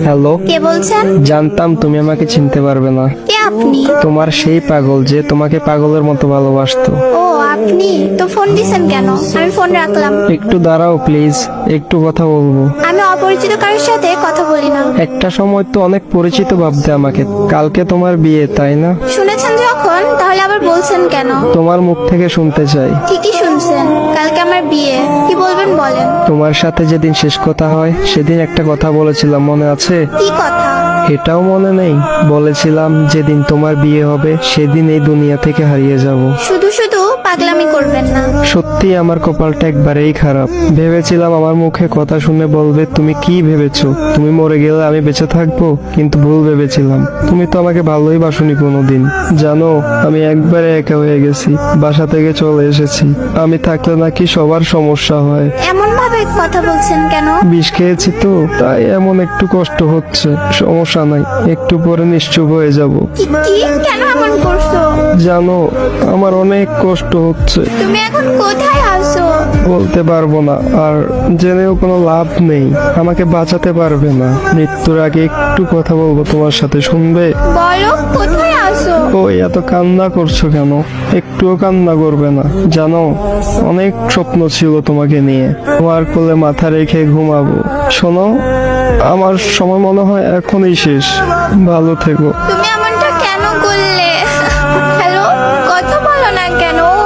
Hello, কে বলছেন? জানতাম তুমি আমাকে চিনতে পারবে না। কে আপনি? তোমার সেই পাগল যে তোমাকে পাগলের মতো ভালোবাসতো। ও আপনি তো ফোন দিছেন কেন? আমি ফোন রাখলাম। একটু দাঁড়াও প্লিজ, একটু কথা বলবো। আমি অপরিচিত কারোর সাথে কথা বলি না। একটা সময় তো অনেক পরিচিত ভাবতে আমাকে। কালকে তোমার বিয়ে, তাই না? শুনেছেন যখন, তাহলে আবার বলছেন কেন? তোমার মুখ থেকে শুনতে চাই। ঠিকই শুনছেন, কালকে আমার বিয়ে। কি বলবেন বলেন। তোমার সাথে যেদিন শেষ কথা হয় সেদিন একটা কথা বলেছিলাম, মনে আছে? কি কথা? এটাও মনে নেই? বলেছিলাম যেদিন তোমার বিয়ে হবে সেদিন এই দুনিয়া থেকে হারিয়ে যাব। শুধু শুধু পাগলামি করবেন না। সত্যি আমার কপালটা একবারেই খারাপ। ভেবেছিলাম আমার মুখে কথা শুনে বলবে তুমি কি ভেবেছো, তুমি মরে গেলে আমি বেঁচে থাকবো, কিন্তু ভুল ভেবেছিলাম। তুমি তো আমাকে ভালোই বাসনি কোনোদিন। জানো, আমি একবারে একা হয়ে গেছি, বাসা থেকে চলে এসেছি। আমি থাকলে নাকি সবার সমস্যা হয়। এমন ভাবে কথা বলছেন কেন? বিষ খেয়েছি তো, তাই এমন একটু কষ্ট হচ্ছে। সমস্যা নাই, একটু পরে নিশ্চুপ হয়ে যাব। কি কি কেন এমন করছো? জানো, আমার অনেক কষ্ট হচ্ছে। তুমি এখন কোথায় আছো? বলতে পারবো না, আর জেনেও কোনো লাভ নেই। আমাকে বাঁচাতে পারবে না। মৃত্যুর আগে একটু কথা বলবো তোমার সাথে, শুনবে? বলো কোথায় আছো? ওই এত কান্না করছো কেন? একটুও কান্না করবে না। জানো, অনেক স্বপ্ন ছিল তোমাকে নিয়ে। তোমার কোলে মাথা রেখে ঘুমাবো। শোনো, আমার সময় মনে হয় এখনই শেষ। ভালো থেকো। তুমি এমনটা কেন করলে? হ্যালো, কথা বলো না কেন? ও